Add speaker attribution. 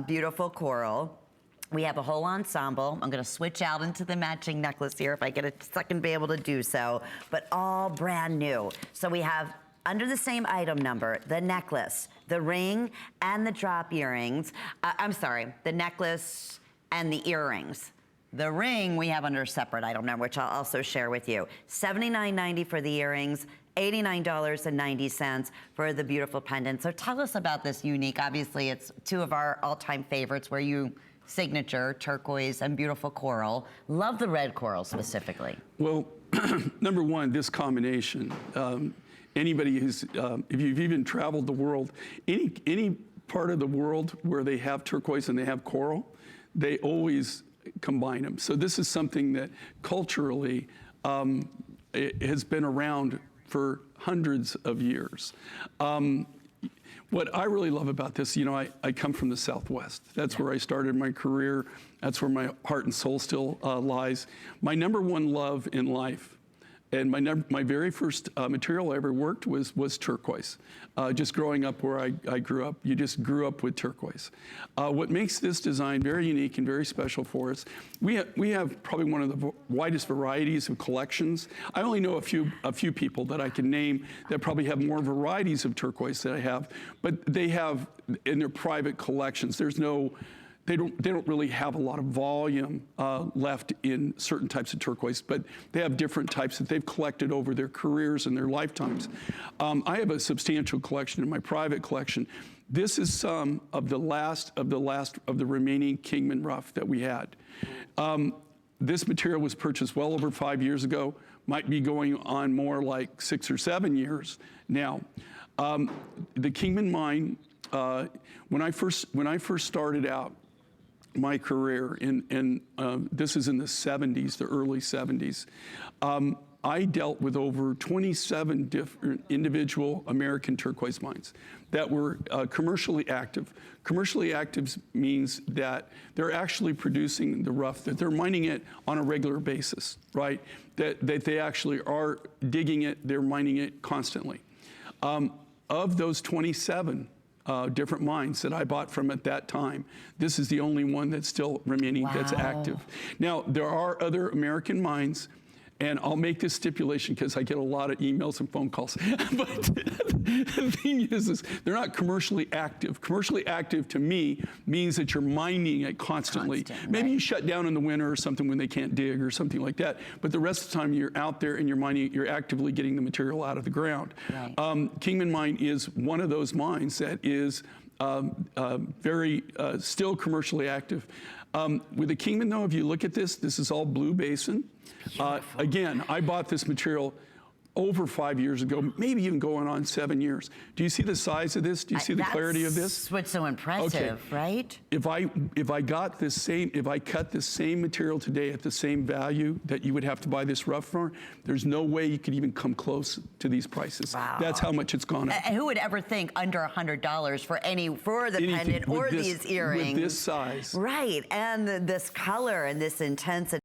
Speaker 1: Beautiful coral. We have a whole ensemble. I'm gonna switch out into the matching necklace here if I get a second to be able to do so, but all brand new. So we have, under the same item number, the necklace, the ring, and the drop earrings. I'm sorry, the necklace and the earrings. The ring we have under a separate item number, which I'll also share with you. $79.90 for the earrings, $89.90 for the beautiful pendant. So tell us about this unique, obviously it's two of our all-time favorites where you signature, turquoise and beautiful coral. Love the red coral specifically.
Speaker 2: Well, number one, this combination. Anybody who's, if you've even traveled the world, any part of the world where they have turquoise and they have coral, they always combine them. So this is something that culturally it has been around for hundreds of years. What I really love about this, you know, I come from the Southwest. That's where I started my career. That's where my heart and soul still lies. My number one love in life, and my very first material I ever worked was turquoise. Just growing up where I grew up, you just grew up with turquoise. What makes this design very unique and very special for us, we have probably one of the widest varieties of collections. I only know a few people that I can name that probably have more varieties of turquoise than I have, but they have in their private collections. There's no, they don't really have a lot of volume left in certain types of turquoise, but they have different types that they've collected over their careers and their lifetimes. I have a substantial collection in my private collection. This is some of the last of the remaining Kingman rough that we had. This material was purchased well over 5 years ago, might be going on more like 6 or 7 years now. The Kingman mine, when I first started out my career, this is in the 70s, the early 70s, I dealt with over 27 different individual American turquoise mines that were commercially active. Commercially active means that they're actually producing the rough, that they're mining it on a regular basis, right? That they actually are digging it, they're mining it constantly. Of those 27 different mines that I bought from at that time, this is the only one that's still remaining that's active. Now, there are other American mines, and I'll make this stipulation because I get a lot of emails and phone calls, but the thing is they're not commercially active. Commercially active to me means that you're mining it constantly. Maybe you shut down in the winter or something when they can't dig or something like that, but the rest of the time you're out there and you're mining, you're actively getting the material out of the ground. Kingman mine is one of those mines that is very still commercially active. With the Kingman though, if you look at this is all blue basin. Again, I bought this material over 5 years ago, maybe even going on 7 years. Do you see the size of this? Do you see the clarity of this?
Speaker 1: That's what's so impressive, right?
Speaker 2: If I got this same, if I cut the same material today at the same value that you would have to buy this rough for, there's no way you could even come close to these prices. That's how much it's gone up.
Speaker 1: And who would ever think under $100 for the pendant or these earrings?
Speaker 2: With this size.
Speaker 1: Right, and this color and this intensity.